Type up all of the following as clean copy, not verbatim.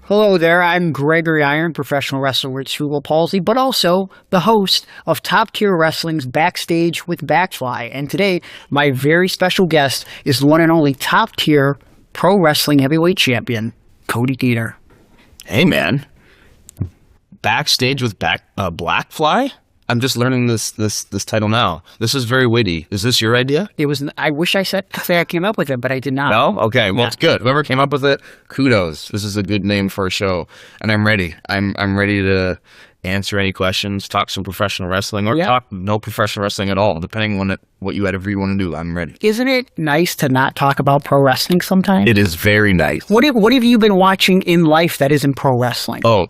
Hello there, I'm Gregory Iron, professional wrestler with cerebral palsy, but also the host of Top Tier Wrestling's Backstage with BLACKFLY. And today, my very special guest is the one and only Top Tier Pro Wrestling Heavyweight Champion, CODY DEANER. Hey, man. Backstage with BLACKFLY? I'm just learning this title now. This is very witty. Is this your idea? It was. I wish I said I came up with it, but I did not. No? Okay. Well, it's good. Whoever came up with it, kudos. This is a good name for a show, and I'm ready. I'm ready to answer any questions, talk some professional wrestling, or talk no professional wrestling at all, depending on whatever you want to do. I'm ready. Isn't it nice to not talk about pro wrestling sometimes? It is very nice. What have you been watching in life that isn't pro wrestling? Oh.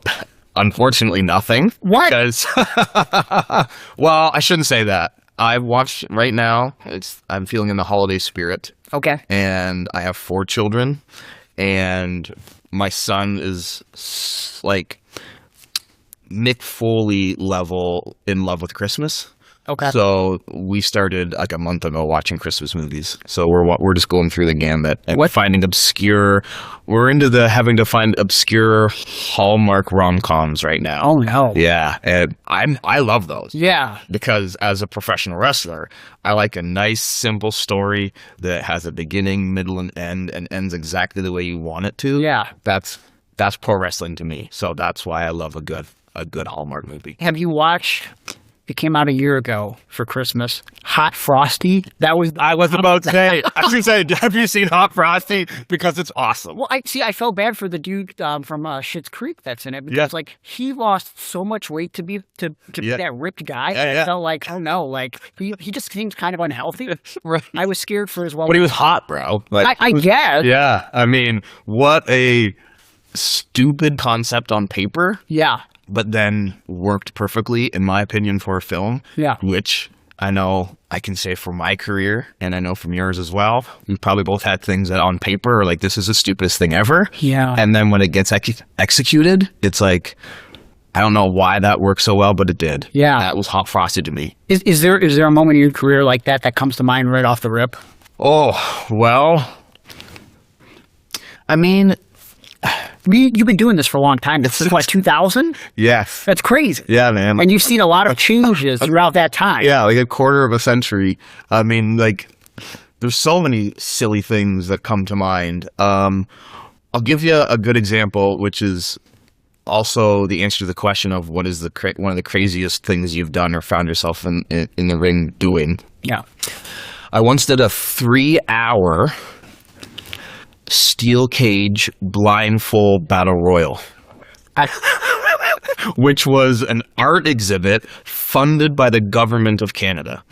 Unfortunately, nothing. What? Because, well, I shouldn't say that. I've watched right now. I'm feeling in the holiday spirit. Okay. And I have 4 children, and my son is like Mick Foley level in love with Christmas. Okay. So we started like a month ago watching Christmas movies. So we're just going through the gambit and finding obscure. We're into having to find obscure Hallmark rom-coms right now. Oh no. Yeah, and I love those. Yeah. Because as a professional wrestler, I like a nice simple story that has a beginning, middle, and end, and ends exactly the way you want it to. Yeah. That's pro wrestling to me. So that's why I love a good Hallmark movie. Have you watched? It came out a year ago for Christmas. Hot Frosty. I was about to say. I was going to say, have you seen Hot Frosty? Because it's awesome. Well, I felt bad for the dude from Schitt's Creek that's in it because like he lost so much weight to be that ripped guy. I felt like, oh no, like he just seems kind of unhealthy. Right. I was scared for his well. But he was hot, bro. Like, I guess. Yeah. I mean, what a stupid concept on paper. Yeah. But then worked perfectly, in my opinion, for a film. Yeah. Which I know I can say for my career, and I know from yours as well. We probably both had things that on paper are like, this is the stupidest thing ever. Yeah. And then when it gets executed, it's like, I don't know why that worked so well, but it did. Yeah. That was Hot Frosty to me. Is there a moment in your career like that comes to mind right off the rip? Oh, well, I mean... You've been doing this for a long time. This is what, 2000? Yes. That's crazy. Yeah, man. And you've seen a lot of changes throughout that time. Yeah, like a quarter of a century. I mean, like, there's so many silly things that come to mind. I'll give you a good example, which is also the answer to the question of what is one of the craziest things you've done or found yourself in the ring doing. Yeah. I once did a 3-hour... steel cage blindfold battle royal, which was an art exhibit funded by the government of Canada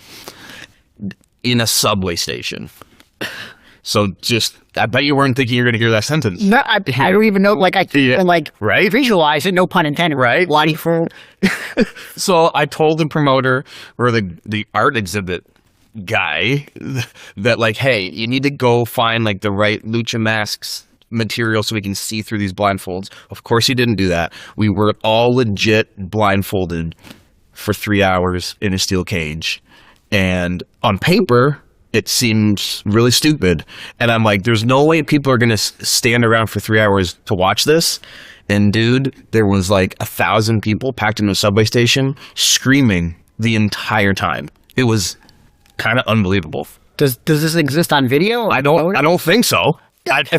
in a subway station. So I bet you weren't thinking you're going to hear that sentence. No, I don't even know. Like I can right? visualize it. No pun intended. Right? Blindfold. So I told the promoter or the art exhibit guy that like, hey, you need to go find like the right lucha masks material so we can see through these blindfolds. Of course he didn't do that. We were all legit blindfolded for 3 hours in a steel cage, and on paper it seems really stupid, and I'm like, there's no way people are gonna stand around for 3 hours to watch this. And dude, there was like 1,000 people packed in a subway station screaming the entire time. It was kind of unbelievable. Does this exist on video? I don't think so. It's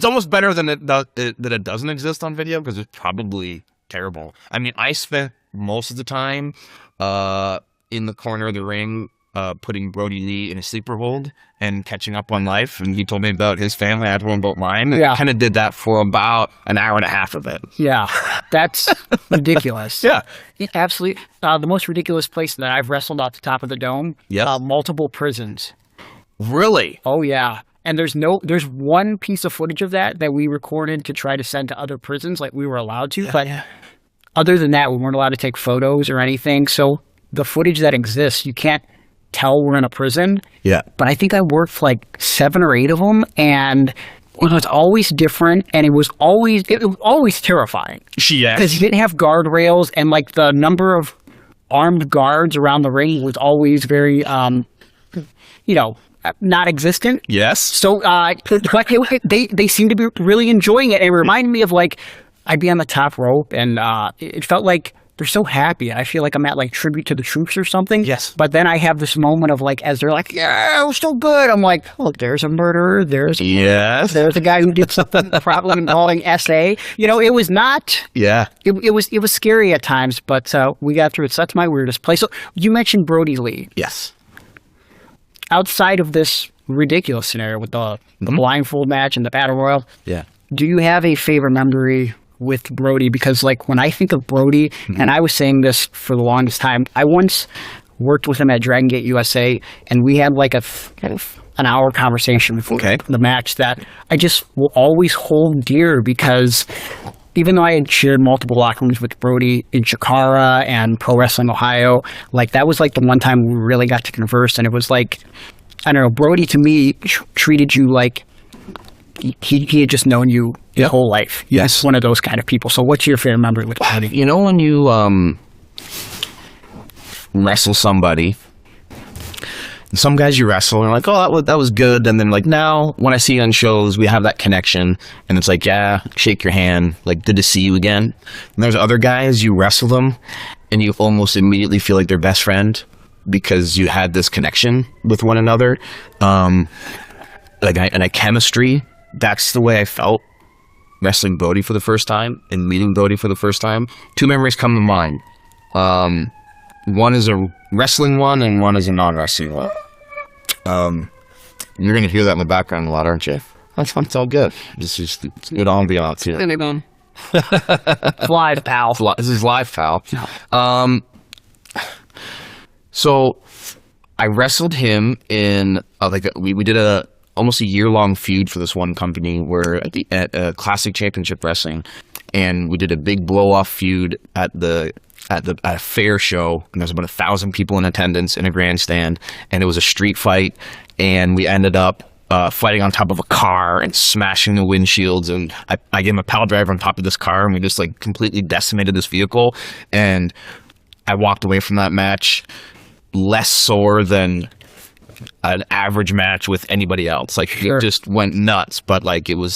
almost better than that it doesn't exist on video, because it's probably terrible. I mean, I spent most of the time in the corner of the ring putting Brody Lee in a sleeper hold and catching up on life, and he told me about his family. I told him about mine. Yeah. I kind of did that for about an hour and a half of it. Yeah, that's ridiculous. Yeah, absolutely. The most ridiculous place that I've wrestled off the top of the dome. Yeah, multiple prisons. Really? Oh yeah. And there's one piece of footage of that we recorded to try to send to other prisons, like we were allowed to. But other than that, we weren't allowed to take photos or anything. So the footage that exists, you can't tell we're in a prison. Yeah. But I think I worked like 7 or 8 of them, and it was always different, and it was always terrifying. Yeah. Because you didn't have guardrails, and like the number of armed guards around the ring was always very, not existent. Yes. So but they seem to be really enjoying it. It reminded me of like I'd be on the top rope, and it felt like they're so happy. I feel like I'm at like Tribute to the Troops or something. Yes. But then I have this moment of like, as they're like, yeah, we're still good. I'm like, oh, there's a murderer. There's a guy who did something probably involving SA. You know, it was not. Yeah. It was scary at times, but we got through it. So that's my weirdest place. So you mentioned Brody Lee. Yes. Outside of this ridiculous scenario with the blindfold match and the battle royal. Yeah. Do you have a favorite memory with Brody? Because like when I think of Brody, and I was saying this for the longest time, I once worked with him at Dragon Gate USA, and we had like an hour conversation before the match that I just will always hold dear, because even though I had shared multiple locker rooms with Brody in Chikara and Pro Wrestling Ohio, like that was like the one time we really got to converse, and it was like, I don't know, Brody to me treated you like he had just known you his whole life. Yes. One of those kind of people. So what's your favorite memory with Brody? You know, when you wrestle somebody, some guys you wrestle and you're like, oh, that was good. And then like now when I see you on shows, we have that connection and it's like, yeah, shake your hand, like good to see you again. And there's other guys, you wrestle them and you almost immediately feel like their best friend because you had this connection with one another. And a chemistry. That's the way I felt wrestling Brody for the first time and meeting Brody for the first time. Two memories come to mind. One is a wrestling one and one is a non-wrestling one. You're going to hear that in the background a lot, aren't you? That's fun. It's all good. It's just good ambiance here. Live, pal. This is live, pal. So I wrestled him in we did almost a year-long feud for this one company where at Classic Championship Wrestling, and we did a big blow-off feud at a fair show, and there was about 1,000 people in attendance in a grandstand, and it was a street fight, and we ended up fighting on top of a car and smashing the windshields, and I gave him a pile driver on top of this car, and we just like completely decimated this vehicle, and I walked away from that match less sore than an average match with anybody else. Like it just went nuts, but like he was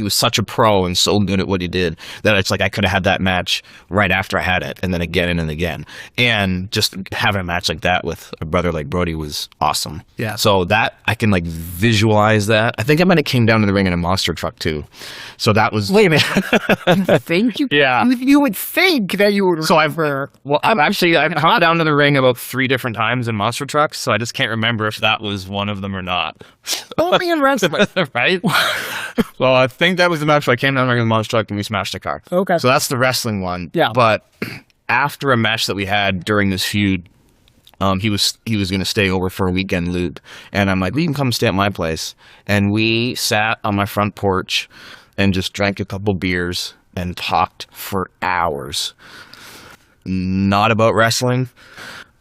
such a pro and so good at what he did that it's like I could have had that match right after I had it, and then again and again. And just having a match like that with a brother like Brody was awesome. Yeah. So that I can like visualize that. I think I might have came down to the ring in a monster truck too. So that was. Wait a minute. Thank you. Yeah. You would think that you would. So I've gone down to the ring about 3 different times in monster trucks. So I just can't remember if that was one of them or not. Only in wrestling, right? Well, I think that was the match where I came down the ring with the monster truck and we smashed the car. Okay. So that's the wrestling one. Yeah. But after a match that we had during this feud, he was going to stay over for a weekend loop, and I'm like, well, you can come stay at my place. And we sat on my front porch and just drank a couple beers and talked for hours. Not about wrestling,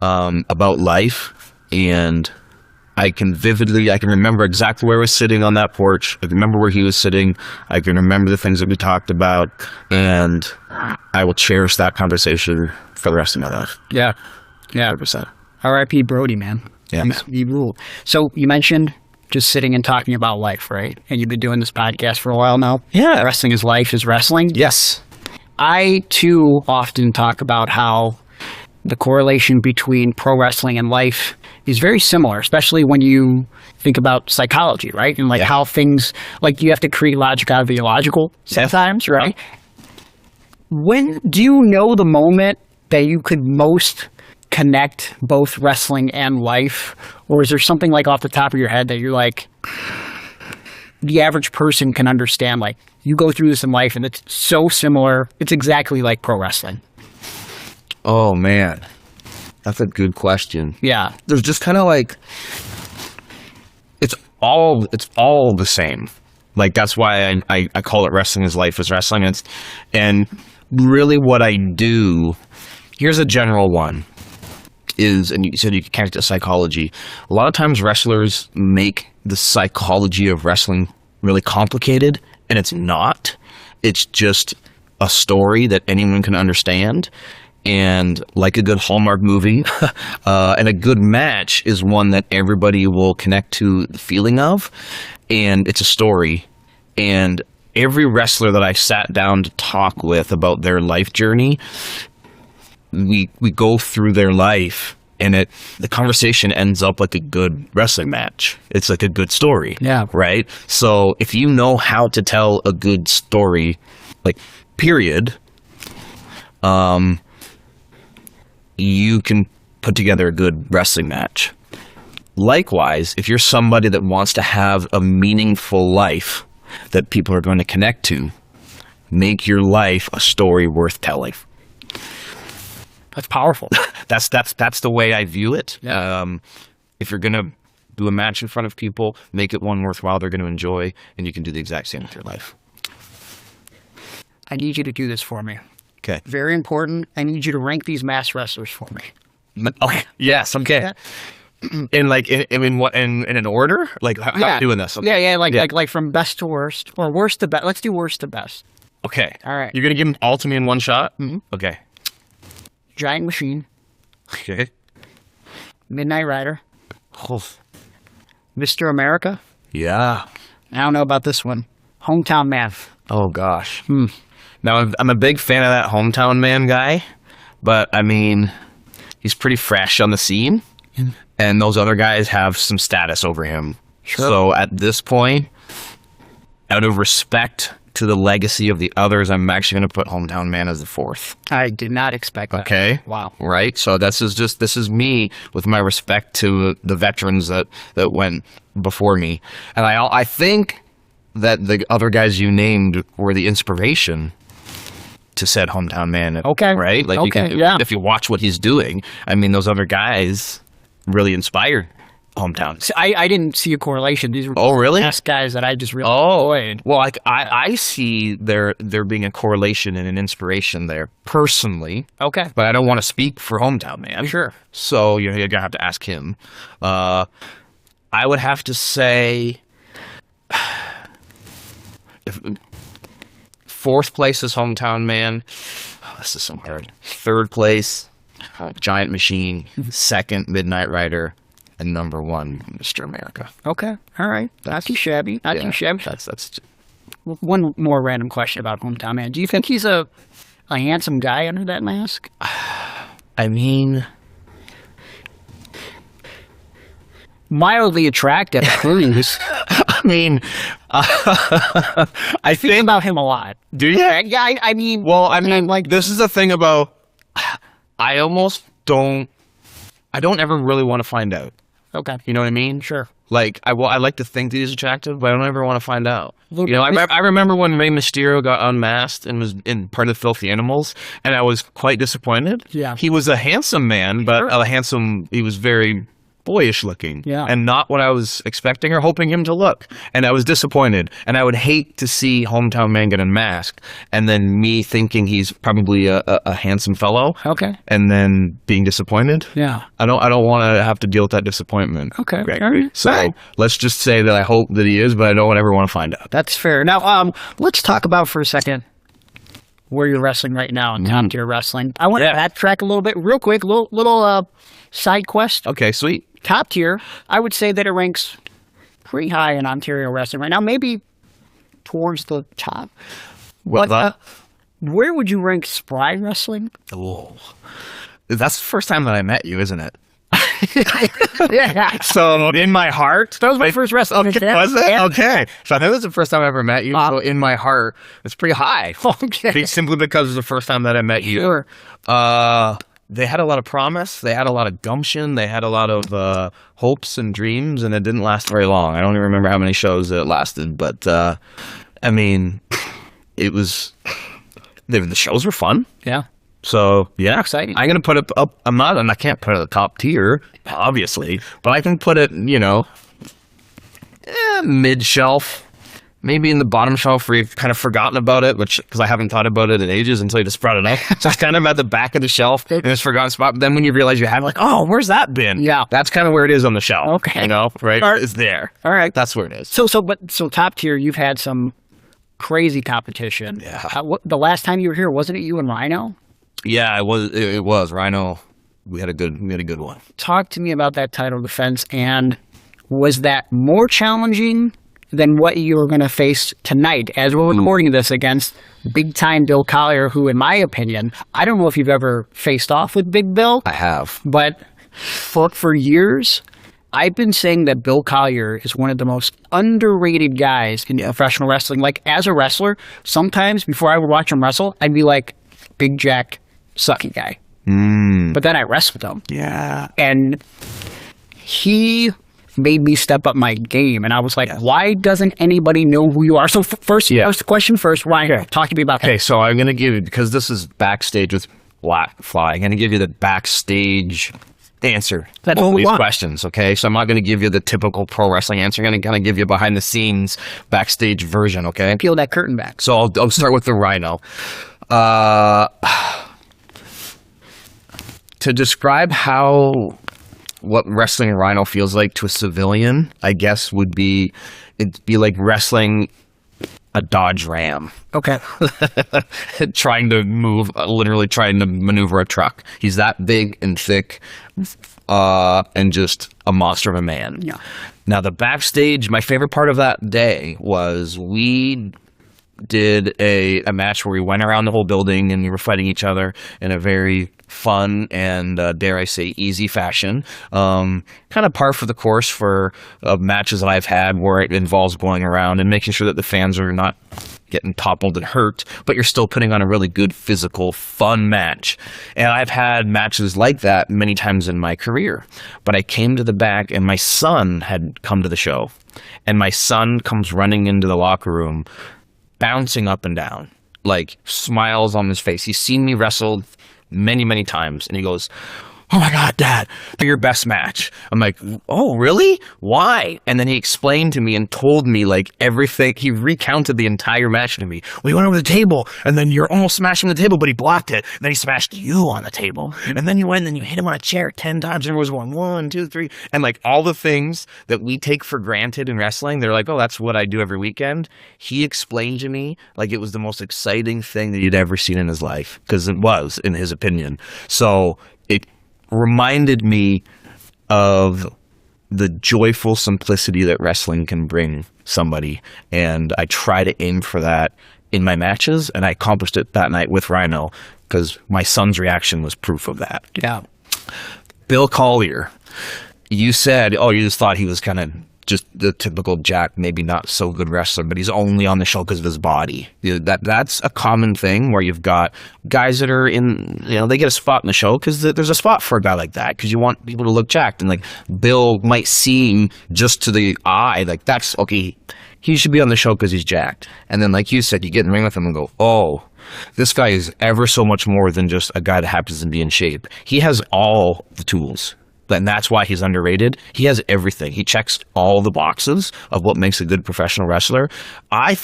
about life, and I can remember exactly where I was sitting on that porch. I can remember where he was sitting. I can remember the things that we talked about, and I will cherish that conversation for the rest of my life. Yeah. Yeah. 100%. R.I.P. Brody, man. Yeah. He ruled. So you mentioned just sitting and talking about life, right? And you've been doing this podcast for a while now. Yeah. Wrestling is life is wrestling. Yes. I, too, often talk about how the correlation between pro wrestling and life is very similar, especially when you think about psychology, right? And like how things, like you have to create logic out of the illogical sometimes, right? When do you know the moment that you could most connect both wrestling and life? Or is there something like off the top of your head that you're like, the average person can understand, like you go through this in life and it's so similar, it's exactly like pro wrestling? Oh, man. That's a good question. Yeah. There's just kind of like, it's all the same. Like, that's why I call it wrestling is life is wrestling. And really what I do, here's a general one, is, and you said you could connect to psychology. A lot of times wrestlers make the psychology of wrestling really complicated, and it's not. It's just a story that anyone can understand. And like a good Hallmark movie, and a good match is one that everybody will connect to the feeling of, and it's a story. And every wrestler that I sat down to talk with about their life journey, we go through their life, and the conversation ends up like a good wrestling match. It's like a good story. Yeah. Right? So if you know how to tell a good story, like, period, you can put together a good wrestling match. Likewise, if you're somebody that wants to have a meaningful life that people are going to connect to, make your life a story worth telling. That's powerful. That's the way I view it. Yeah. If you're going to do a match in front of people, make it one worthwhile they're going to enjoy, and you can do the exact same with your life. I need you to do this for me. Okay. Very important. I need you to rank these masked wrestlers for me. Okay. Yes. Okay. Yeah. In an order? Like, how are we doing this? Okay. Yeah. Like from best to worst, or worst to best. Let's do worst to best. Okay. All right. You're gonna give them all to me in one shot? Mm-hmm. Okay. Giant Machine, Okay. Midnight Rider, Oh. Mr. America. Yeah. I don't know about this one. Hometown Man. Oh gosh. Now I'm a big fan of that hometown man guy, but I mean, he's pretty fresh on the scene, and those other guys have some status over him. Sure. So at this point, out of respect to the legacy of the others, I'm actually going to put hometown man as the fourth. I did not expect that. Okay. Wow. Right. So this is me with my respect to the veterans that went before me, and I think that the other guys you named were the inspiration to said hometown man. Okay. Right? Like, okay. Yeah. If you watch what he's doing, I mean, those other guys really inspired hometown. See, I didn't see a correlation. These were really? best guys that I just really enjoyed. Well, I see there being a correlation and an inspiration there personally. Okay. But I don't want to speak for hometown man. Sure. So you're going to have to ask him. I would have to say... Fourth place is hometown man. Oh, this is so hard. Third place, Giant Machine. Second, Midnight Rider. And number one, Mr. America. Okay. All right. Not too shabby. Not too shabby. That's one more random question about hometown man. Do you think he's a handsome guy under that mask? I mean, mildly attractive. Please. I mean, I think about him a lot. Do you? Yeah. I mean. Well, I mean, like, this is the thing about. I almost don't. I don't ever really want to find out. Okay. You know what I mean? Sure. Like, I like to think that he's attractive, but I don't ever want to find out. You know, I remember when Rey Mysterio got unmasked and was in part of the Filthy Animals, and I was quite disappointed. Yeah. He was a handsome man, but he was very boyish looking. Yeah. And not what I was expecting or hoping him to look. And I was disappointed. And I would hate to see hometown man get unmasked, and then me thinking he's probably a handsome fellow. Okay. And then being disappointed. Yeah. I don't want to have to deal with that disappointment. Okay. Gregory. Right. So let's just say that I hope that he is, but I don't ever want to find out. That's fair. Now, let's talk about for a second where you're wrestling right now in top tier wrestling. I want to backtrack a little bit, real quick, little side quest. Okay, sweet. Top tier, I would say that it ranks pretty high in Ontario wrestling right now, maybe towards the top. Well, where would you rank Spry wrestling? Oh, that's the first time that I met you, isn't it? Yeah. So in my heart, that was my first wrestling. Okay, was it? Yeah. Okay. So I think it was the first time I ever met you. So in my heart, it's pretty high. Okay. Simply because it was the first time that I met you. Sure. They had a lot of promise. They had a lot of gumption. They had a lot of hopes and dreams, and it didn't last very long. I don't even remember how many shows it lasted, but I mean, it was. The shows were fun. Yeah. So yeah, exciting. I'm gonna put it up. I can't put it at the top tier, obviously, but I can put it, mid shelf. Maybe in the bottom shelf where you've kind of forgotten about it, because I haven't thought about it in ages until you just brought it up. So it's kind of at the back of the shelf in this forgotten spot. But then when you realize you have, like, oh, where's that been? Yeah. That's kind of where it is on the shelf. Okay. Right? All right. It's there. All right. That's where it is. So top tier, you've had some crazy competition. Yeah. The last time you were here, wasn't it you and Rhino? Yeah, it was. It was Rhino. We had a good one. Talk to me about that title defense, and was that more challenging than what you were going to face tonight as we're recording this against big-time Bill Collier, who, in my opinion, I don't know if you've ever faced off with Big Bill. I have. But for years, I've been saying that Bill Collier is one of the most underrated guys in professional wrestling. Like, as a wrestler, sometimes before I would watch him wrestle, I'd be like, big jack, sucky guy. But then I wrestled him. Yeah. And he made me step up my game. And I was like, why doesn't anybody know who you are? So first, that was the question first. Ryan, talk to me about that. Okay, so I'm going to give you, because this is Backstage with BLACKFLY, I'm going to give you the backstage answer to all these questions, okay? So I'm not going to give you the typical pro wrestling answer. I'm going to kind of give you a behind-the-scenes backstage version, okay? Peel that curtain back. So I'll start with the Rhino. To describe what wrestling a Rhino feels like to a civilian, I guess it'd be like wrestling a Dodge Ram. Okay. literally trying to maneuver a truck. He's that big and thick, and just a monster of a man. Yeah. Now the backstage, my favorite part of that day was we did a match where we went around the whole building and we were fighting each other in a very fun and dare I say easy fashion. Kind of par for the course for matches that I've had where it involves going around and making sure that the fans are not getting toppled and hurt, but you're still putting on a really good physical, fun match. And I've had matches like that many times in my career. But I came to the back and my son had come to the show. And my son comes running into the locker room, bouncing up and down, like smiles on his face. He's seen me wrestle many, many times. And he goes, "Oh my God, Dad, your best match." I'm like, "Oh, really? Why?" And then he explained to me and told me like everything. He recounted the entire match to me. "We went over the table and then you're almost smashing the table, but he blocked it. And then he smashed you on the table. And then you went and you hit him on a chair 10 times. And there was 1, 2, 3. And like all the things that we take for granted in wrestling, they're like, "Oh, that's what I do every weekend." He explained to me like it was the most exciting thing that he'd ever seen in his life, because it was, in his opinion. So it reminded me of the joyful simplicity that wrestling can bring somebody, and I try to aim for that in my matches, and I accomplished it that night with Rhino because my son's reaction was proof of that. Yeah. Bill Collier, you said, you just thought he was kind of just the typical jack, maybe not so good wrestler, but he's only on the show because of his body. That's a common thing where you've got guys that are in, they get a spot in the show because there's a spot for a guy like that because you want people to look jacked. And like Bill might seem just to the eye like that's okay. He should be on the show because he's jacked. And then like you said, you get in the ring with him and go, "Oh, this guy is ever so much more than just a guy that happens to be in shape. He has all the tools." And that's why he's underrated. He has everything. He checks all the boxes of what makes a good professional wrestler. I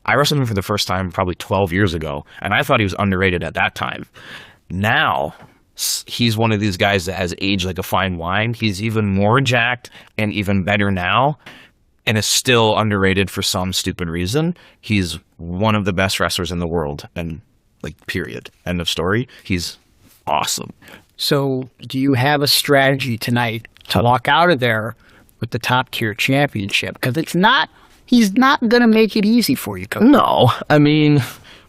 wrestled him for the first time probably 12 years ago, and I thought he was underrated at that time. Now, he's one of these guys that has aged like a fine wine. He's even more jacked and even better now, and is still underrated for some stupid reason. He's one of the best wrestlers in the world, and period. End of story. He's awesome. So do you have a strategy tonight to walk out of there with the top tier championship? Because he's not going to make it easy for you, Coach. No. I mean,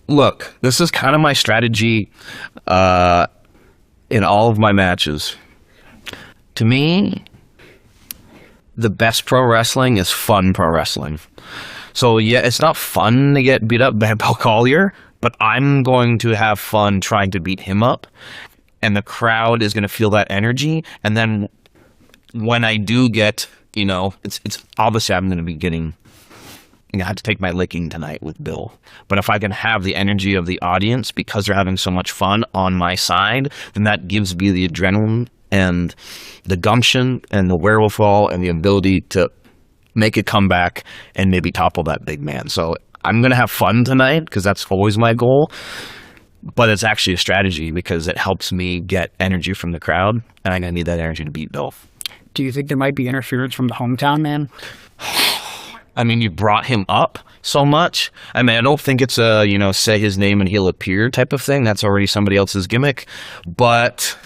look, this is kind of my strategy in all of my matches. To me, the best pro wrestling is fun pro wrestling. So yeah, it's not fun to get beat up by Bill Collier, but I'm going to have fun trying to beat him up. And the crowd is going to feel that energy. And then when I do get, it's obviously I'm going to be getting, I have to take my licking tonight with Bill. But if I can have the energy of the audience because they're having so much fun on my side, then that gives me the adrenaline and the gumption and the wherewithal and the ability to make a comeback and maybe topple that big man. So I'm going to have fun tonight because that's always my goal. But it's actually a strategy because it helps me get energy from the crowd, and I'm going to need that energy to beat Bill. Do you think there might be interference from the hometown man? I mean, you brought him up so much. I mean, I don't think it's a, say his name and he'll appear type of thing. That's already somebody else's gimmick. But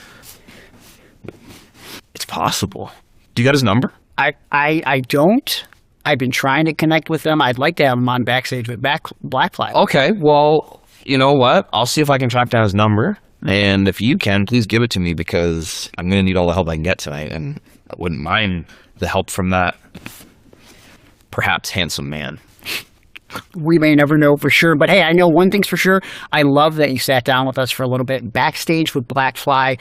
it's possible. Do you got his number? I don't. I've been trying to connect with him. I'd like to have him on Backstage with Blackfly. Okay, well, you know what? I'll see if I can track down his number. And if you can, please give it to me because I'm going to need all the help I can get tonight. And I wouldn't mind the help from that perhaps handsome man. We may never know for sure. But hey, I know one thing's for sure. I love that you sat down with us for a little bit. Backstage with Blackfly.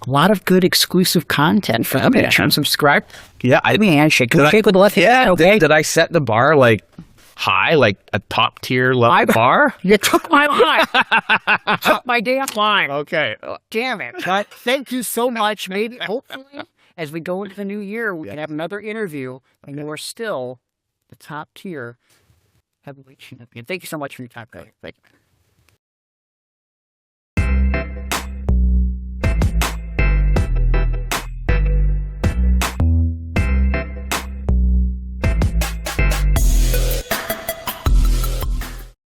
A lot of good exclusive content for them. Make sure and subscribe. Yeah, Shake with the left hand. Yeah, okay. Did I set the bar like high, like a top tier level bar? You took my line. Took my damn line. Okay. Damn it. But thank you so much. Maybe, hopefully, as we go into the new year, we can have another interview and we're still the top tier heavyweight champion. Thank you so much for your time, guys. Thank you.